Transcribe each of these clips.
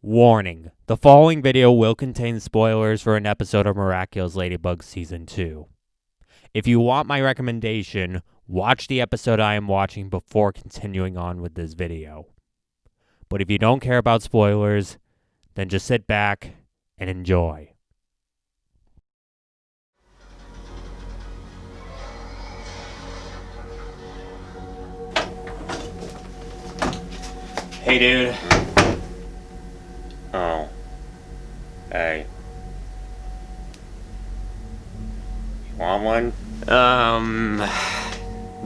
Warning, the following video will contain spoilers for an episode of Miraculous Ladybug Season 2. If you want my recommendation, watch the episode I am watching before continuing on with this video. But if you don't care about spoilers, then just sit back and enjoy. Hey dude. Oh. Hey. You want one?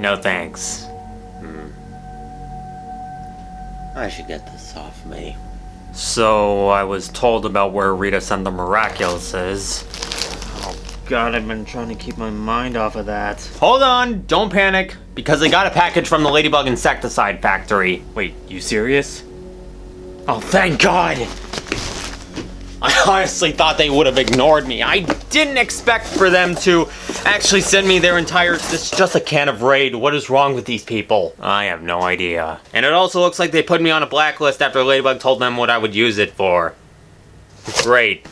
No thanks. I should get this off me. So, I was told about where Rita sent the Miraculouses. Oh god, I've been trying to keep my mind off of that. Hold on, don't panic, because they got a package from the Ladybug Insecticide Factory. Wait, you serious? Oh, thank god! I honestly thought they would have ignored me. I didn't expect for them to actually send me their entire... It's just a can of Raid. What is wrong with these people? I have no idea. And it also looks like they put me on a blacklist after Ladybug told them what I would use it for. Great.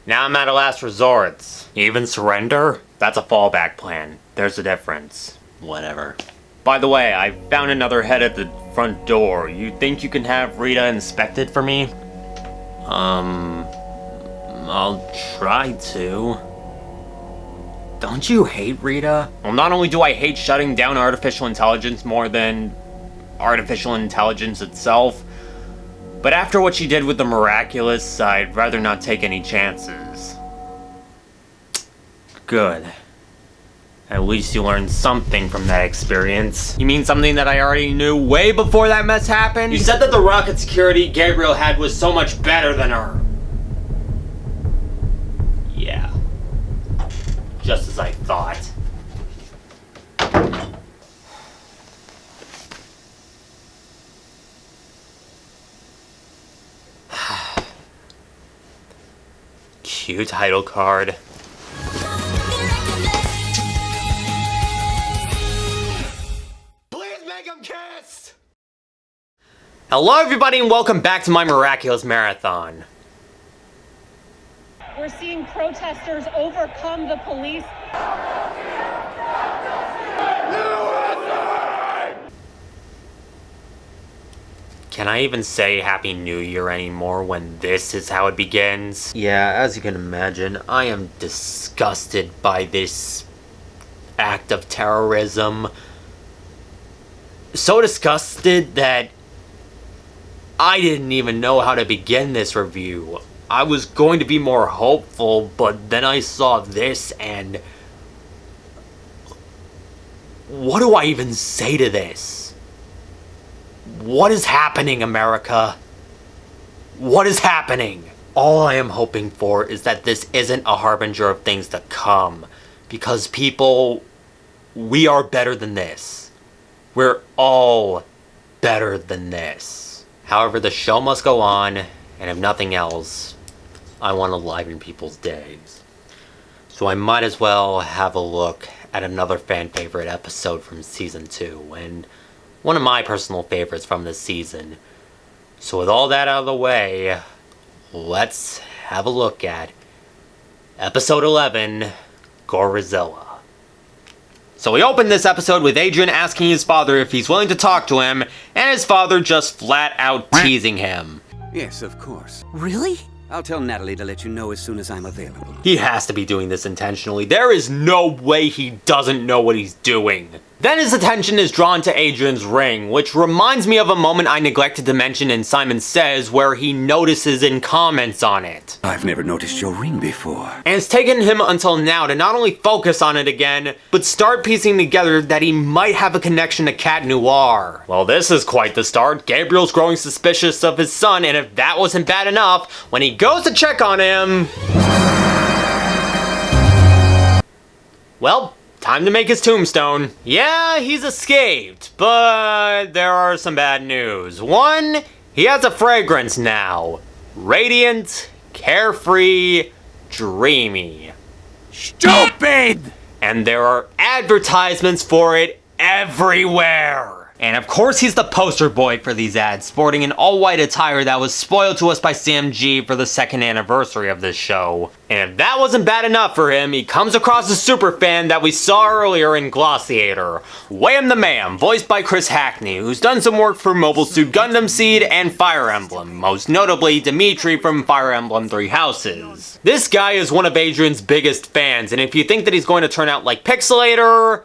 Now I'm at a last resort. Even surrender? That's a fallback plan. There's a difference. Whatever. By the way, I found another head at the front door. You think you can have Rita inspected for me? I'll try to. Don't you hate Rita? Well, not only do I hate shutting down artificial intelligence more than artificial intelligence itself, but after what she did with the Miraculous, I'd rather not take any chances. Good. At least you learned something from that experience. You mean something that I already knew way before that mess happened? You said that the rocket security Gabriel had was so much better than her. Yeah. Just as I thought. Cue title card. Hello everybody and welcome back to my Miraculous Marathon. We're seeing protesters overcome the police. Can I even say Happy New Year anymore when this is how it begins? Yeah, as you can imagine, I am disgusted by this act of terrorism. So disgusted that I didn't even know how to begin this review. I was going to be more hopeful, but then I saw this and... what do I even say to this? What is happening, America? What is happening? All I am hoping for is that this isn't a harbinger of things to come. Because people, we are better than this. We're all better than this. However, the show must go on, and if nothing else, I want to liven people's days. So I might as well have a look at another fan favorite episode from Season 2, and one of my personal favorites from this season. So with all that out of the way, let's have a look at Episode 11, Gorozilla. So we open this episode with Adrian asking his father if he's willing to talk to him, and his father just flat out teasing him. Yes, of course. Really? I'll tell Natalie to let you know as soon as I'm available. He has to be doing this intentionally. There is no way he doesn't know what he's doing. Then his attention is drawn to Adrian's ring, which reminds me of a moment I neglected to mention in Simon Says where he notices and comments on it. I've never noticed your ring before. And it's taken him until now to not only focus on it again, but start piecing together that he might have a connection to Cat Noir. Well, this is quite the start. Gabriel's growing suspicious of his son, and if that wasn't bad enough, when he goes to check on him... well, time to make his tombstone. Yeah, he's escaped, but there are some bad news. One, he has a fragrance now. Radiant, carefree, dreamy. Stupid! And there are advertisements for it everywhere. And of course he's the poster boy for these ads, sporting an all-white attire that was spoiled to us by Sam G for the 2nd anniversary of this show. And if that wasn't bad enough for him, he comes across a superfan that we saw earlier in Glossiator, Mayhem the Mayhem, voiced by Chris Hackney, who's done some work for Mobile Suit Gundam Seed and Fire Emblem, most notably Dimitri from Fire Emblem Three Houses. This guy is one of Adrian's biggest fans, and if you think that he's going to turn out like Pixelator,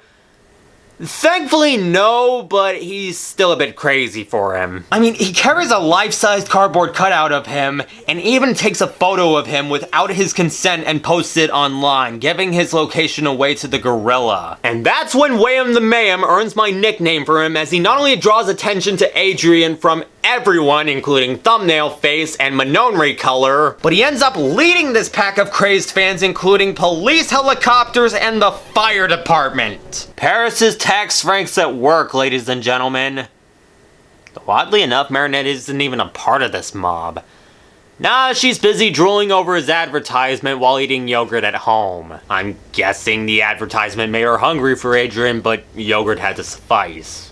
thankfully no, but he's still a bit crazy for him. I mean, he carries a life-sized cardboard cutout of him, and even takes a photo of him without his consent and posts it online, giving his location away to the gorilla. And that's when Mayhem the Mayhem earns my nickname for him, as he not only draws attention to Adrian from everyone, including Thumbnail Face and Minonri Color, but he ends up leading this pack of crazed fans, including police helicopters and the fire department. Paris's tax Frank's at work, ladies and gentlemen. Though oddly enough, Marinette isn't even a part of this mob. Nah, she's busy drooling over his advertisement while eating yogurt at home. I'm guessing the advertisement made her hungry for Adrian, but yogurt had to suffice.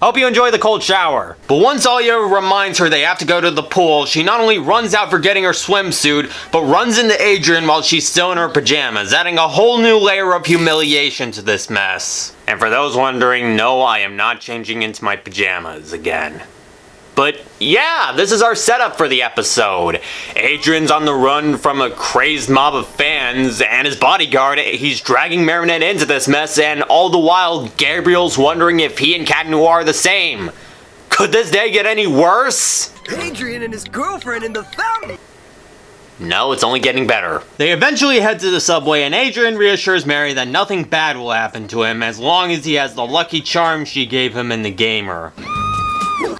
Hope you enjoy the cold shower. But once Alia reminds her they have to go to the pool, she not only runs out for getting her swimsuit, but runs into Adrian while she's still in her pajamas, adding a whole new layer of humiliation to this mess. And for those wondering, no, I am not changing into my pajamas again. But yeah, this is our setup for the episode. Adrian's on the run from a crazed mob of fans, and his bodyguard, he's dragging Marinette into this mess, and all the while, Gabriel's wondering if he and Cat Noir are the same. Could this day get any worse? Adrian and his girlfriend in the fountain! No, it's only getting better. They eventually head to the subway, and Adrian reassures Mary that nothing bad will happen to him as long as he has the lucky charm she gave him in the gamer.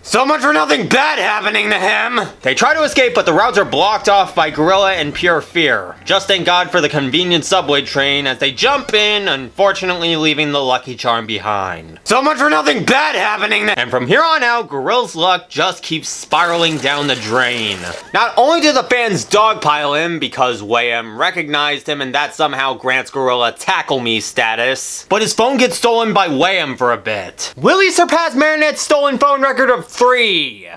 So much for nothing bad happening to him! They try to escape, but the routes are blocked off by Gorilla and Pure Fear. Just thank God for the convenient subway train as they jump in, unfortunately leaving the lucky charm behind. So much for nothing bad happening to— And from here on out, Gorilla's luck just keeps spiraling down the drain. Not only do the fans dogpile him because Mayhem recognized him and that somehow grants Gorilla tackle me status, but his phone gets stolen by Mayhem for a bit. Will he surpass Marinette's stolen phone record of 3?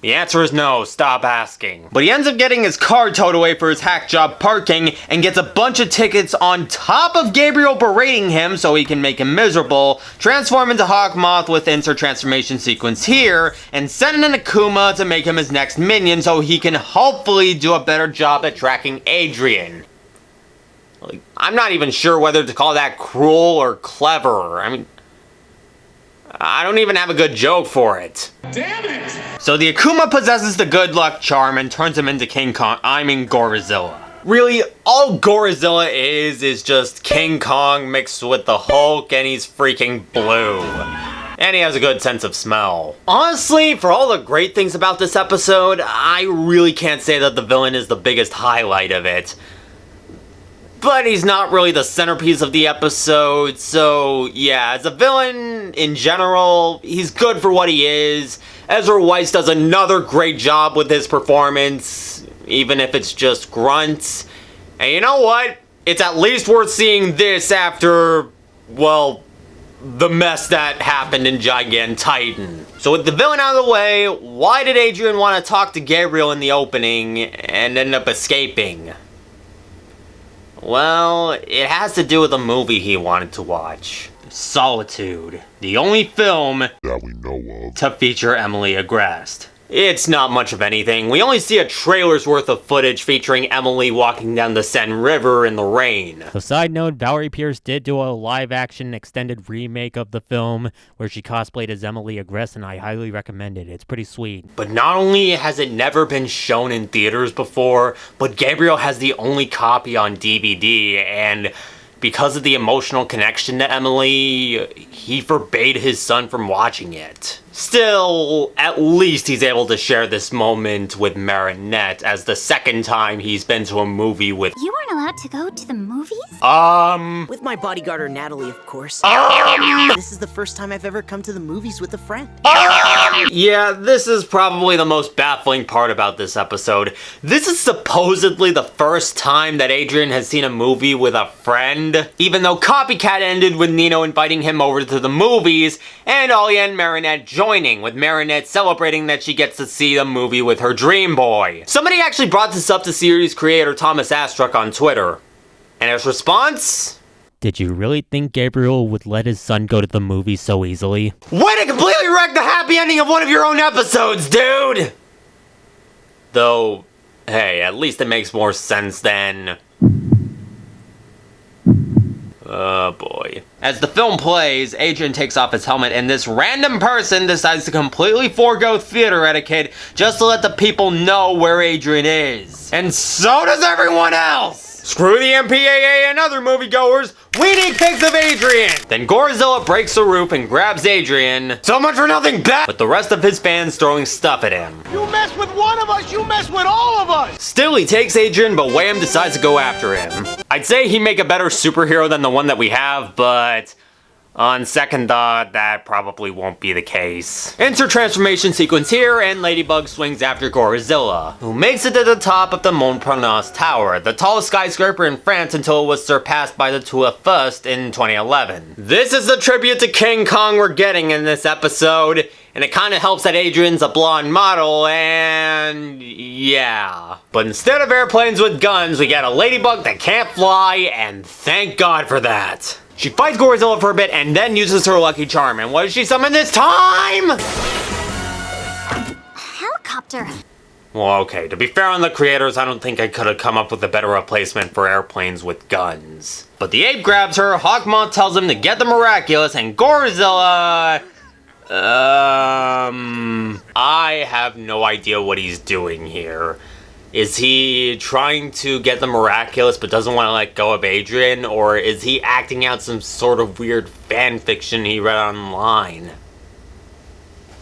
The answer is no, stop asking. But he ends up getting his car towed away for his hack job parking and gets a bunch of tickets on top of Gabriel berating him so he can make him miserable, transform into Hawkmoth with insert transformation sequence here, and send in Akuma to make him his next minion so he can hopefully do a better job at tracking Adrian. Like, I'm not even sure whether to call that cruel or clever. I mean, I don't even have a good joke for it. Damn it! So the Akuma possesses the good luck charm and turns him into Gorizilla. Really, all Gorizilla is just King Kong mixed with the Hulk, and he's freaking blue. And he has a good sense of smell. Honestly, for all the great things about this episode, I really can't say that the villain is the biggest highlight of it. But he's not really the centerpiece of the episode, so yeah, as a villain in general, he's good for what he is. Ezra Weiss does another great job with his performance, even if it's just grunts. And you know what? It's at least worth seeing this after, well, the mess that happened in Gigant Titan. So with the villain out of the way, why did Adrian want to talk to Gabriel in the opening and end up escaping? Well, it has to do with a movie he wanted to watch. Solitude, the only film that we know of to feature Emily Agreste. It's not much of anything. We only see a trailer's worth of footage featuring Emily walking down the Seine River in the rain. So side note, Valerie Pierce did do a live-action extended remake of the film where she cosplayed as Emily Agreste, and I highly recommend it. It's pretty sweet. But not only has it never been shown in theaters before, but Gabriel has the only copy on DVD, and because of the emotional connection to Emily, he forbade his son from watching it. Still, at least he's able to share this moment with Marinette as the second time he's been to a movie with... You weren't allowed to go to the movies? With my bodyguard, Natalie, of course. This is the first time I've ever come to the movies with a friend. Yeah, this is probably the most baffling part about this episode. This is supposedly the first time that Adrian has seen a movie with a friend, even though Copycat ended with Nino inviting him over to the movies, and Ollie and Marinette joining, with Marinette celebrating that she gets to see the movie with her dream boy. Somebody actually brought this up to series creator Thomas Astruc on Twitter, and his response? Did you really think Gabriel would let his son go to the movies so easily? Way to completely wreck the happy ending of one of your own episodes, dude! Though, hey, at least it makes more sense than... Oh boy. As the film plays, Adrian takes off his helmet and this random person decides to completely forego theater etiquette just to let the people know where Adrian is. And so does everyone else! Screw the MPAA and other moviegoers, we need pics of Adrian! Then Gorozilla breaks the roof and grabs Adrian. So much for nothing bad! With the rest of his fans throwing stuff at him. You mess with one of us, you mess with all of us! Still, he takes Adrian, but Mayhem decides to go after him. I'd say he'd make a better superhero than the one that we have, but... on second thought, that probably won't be the case. Enter transformation sequence here, and Ladybug swings after Gorizilla, who makes it to the top of the Montparnasse Tower, the tallest skyscraper in France until it was surpassed by the Tour First in 2011. This is the tribute to King Kong we're getting in this episode, and it kinda helps that Adrian's a blonde model, and yeah. But instead of airplanes with guns, we get a ladybug that can't fly, and thank God for that. She fights Gorizilla for a bit and then uses her lucky charm. And what does she summon this time? A helicopter. Well, okay, to be fair on the creators, I don't think I could have come up with a better replacement for airplanes with guns. But the ape grabs her, Hawkmoth tells him to get the Miraculous, and Gorizilla... I have no idea what he's doing here. Is he trying to get the Miraculous but doesn't want to let go of Adrian? Or is he acting out some sort of weird fan fiction he read online?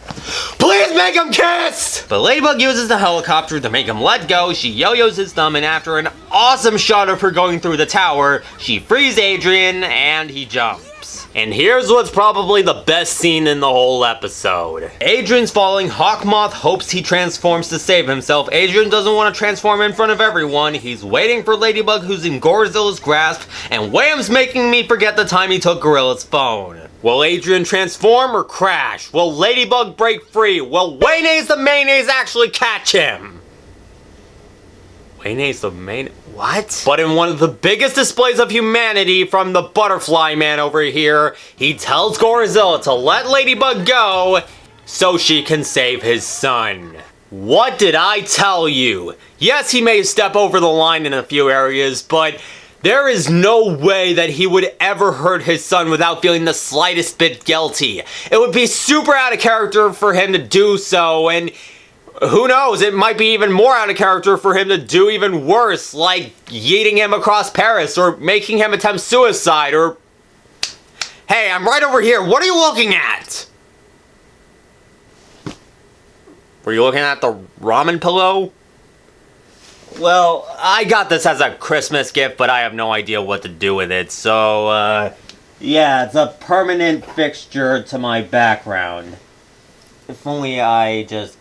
Please make him kiss! But Ladybug uses the helicopter to make him let go. She yo-yos his thumb, and after an awesome shot of her going through the tower, she frees Adrian and he jumps. And here's what's probably the best scene in the whole episode. Adrian's falling, Hawkmoth hopes he transforms to save himself. Adrian doesn't want to transform in front of everyone. He's waiting for Ladybug, who's in Gorizilla's grasp, and Mayhem's making me forget the time he took Gorilla's phone. Will Adrian transform or crash? Will Ladybug break free? Will Wayne's the Mayonnaise actually catch him? Wayne's the main... what? But in one of the biggest displays of humanity from the Butterfly Man over here, he tells Gorizilla to let Ladybug go so she can save his son. What did I tell you? Yes, he may step over the line in a few areas, but there is no way that he would ever hurt his son without feeling the slightest bit guilty. It would be super out of character for him to do so, and who knows, it might be even more out of character for him to do even worse, like yeeting him across Paris, or making him attempt suicide, or... Hey, I'm right over here, what are you looking at? Were you looking at the ramen pillow? Well, I got this as a Christmas gift, but I have no idea what to do with it, so, yeah, it's a permanent fixture to my background. If only I just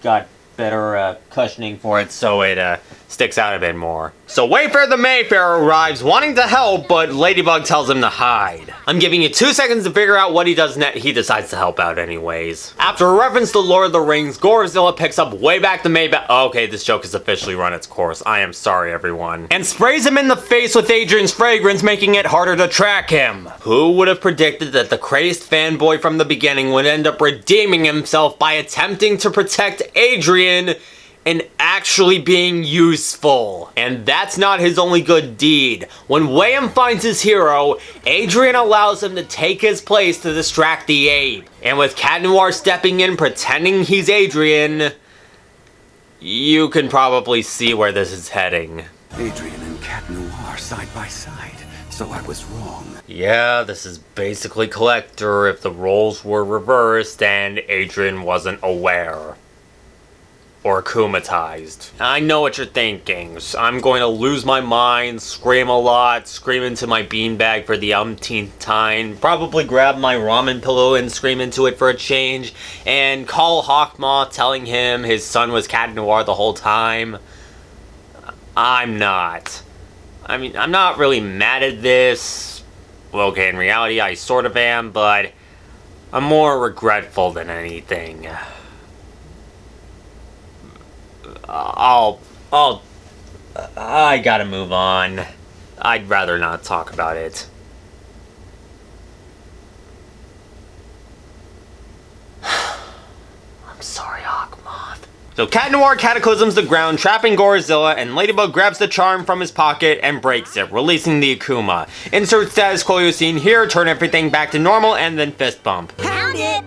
got better cushioning for it so it sticks out a bit more. So Wayfair the Mayfair arrives wanting to help, but Ladybug tells him to hide. I'm giving you 2 seconds to figure out what he does next. He decides to help out anyways. After a reference to Lord of the Rings, Gorizilla picks up way back the Mayback. Okay, this joke has officially run its course. I am sorry, everyone. And sprays him in the face with Adrian's fragrance, making it harder to track him. Who would have predicted that the crazed fanboy from the beginning would end up redeeming himself by attempting to protect Adrian and actually being useful? And that's not his only good deed. When Mayhem finds his hero, Adrian allows him to take his place to distract the ape. And with Cat Noir stepping in pretending he's Adrian, you can probably see where this is heading. Adrian and Cat Noir side by side, So I was wrong. Yeah, this is basically Collector if the roles were reversed and Adrian wasn't aware. Or akumatized. I know what you're thinking. I'm going to lose my mind, scream a lot, scream into my beanbag for the umpteenth time, probably grab my ramen pillow and scream into it for a change, and call Hawkmoth telling him his son was Cat Noir the whole time. I'm not. I mean, I'm not really mad at this. Well, okay, in reality, I sort of am, but I'm more regretful than anything. I gotta move on. I'd rather not talk about it. I'm sorry, Hawkmoth. So Cat Noir cataclysms the ground, trapping Gorizilla, and Ladybug grabs the charm from his pocket and breaks it, releasing the Akuma. Insert status quo scene here, turn everything back to normal, and then fist bump.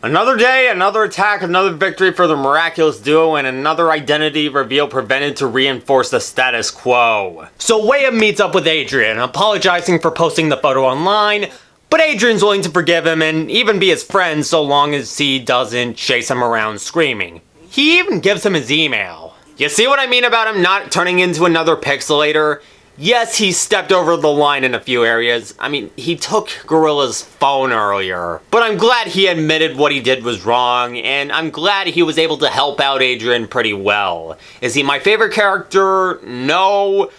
Another day, another attack, another victory for the Miraculous duo, and another identity reveal prevented to reinforce the status quo. So Mayhem meets up with Adrian, apologizing for posting the photo online, but Adrian's willing to forgive him and even be his friend so long as he doesn't chase him around screaming. He even gives him his email. You see what I mean about him not turning into another pixelator? Yes, he stepped over the line in a few areas. I mean, he took Gorilla's phone earlier. But I'm glad he admitted what he did was wrong, and I'm glad he was able to help out Adrian pretty well. Is he my favorite character? No.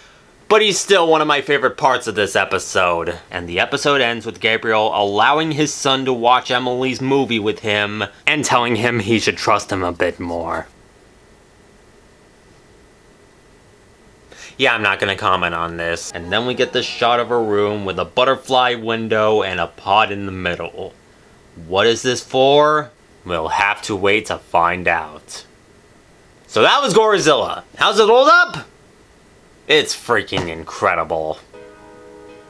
But he's still one of my favorite parts of this episode. And the episode ends with Gabriel allowing his son to watch Emily's movie with him and telling him he should trust him a bit more. Yeah, I'm not gonna comment on this. And then we get this shot of a room with a butterfly window and a pod in the middle. What is this for? We'll have to wait to find out. So that was Gorizilla. How's it hold up? It's freaking incredible.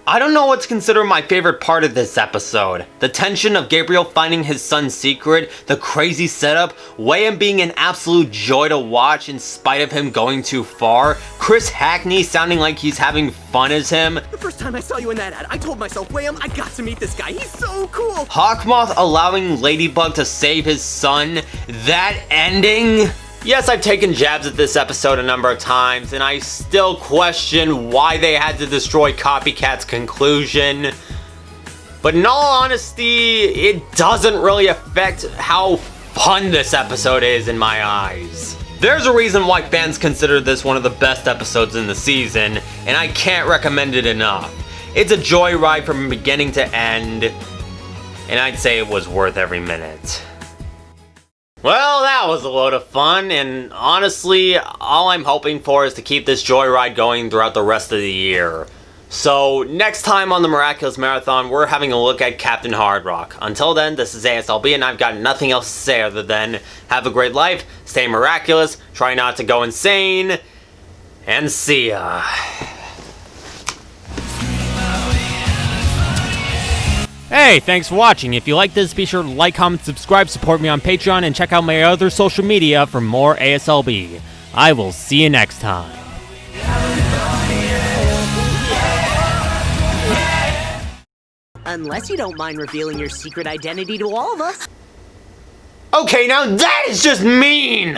I don't know what to consider my favorite part of this episode. The tension of Gabriel finding his son's secret, the crazy setup, Mayhem being an absolute joy to watch in spite of him going too far, Chris Hackney sounding like he's having fun as him. The first time I saw you in that ad, I told myself, Mayhem, I got to meet this guy. He's so cool. Hawkmoth allowing Ladybug to save his son. That ending. Yes, I've taken jabs at this episode a number of times, and I still question why they had to destroy Copycat's conclusion. But in all honesty, it doesn't really affect how fun this episode is in my eyes. There's a reason why fans consider this one of the best episodes in the season, and I can't recommend it enough. It's a joyride from beginning to end, and I'd say it was worth every minute. Well, that was a load of fun, and honestly, all I'm hoping for is to keep this joyride going throughout the rest of the year. So, next time on the Miraculous Marathon, we're having a look at Captain Hard Rock. Until then, this is ASLB, and I've got nothing else to say other than have a great life, stay miraculous, try not to go insane, and see ya. Hey, thanks for watching. If you like this, be sure to like, comment, subscribe, support me on Patreon, and check out my other social media for more ASLB. I will see you next time. Unless you don't mind revealing your secret identity to all of us. Okay, now that is just mean!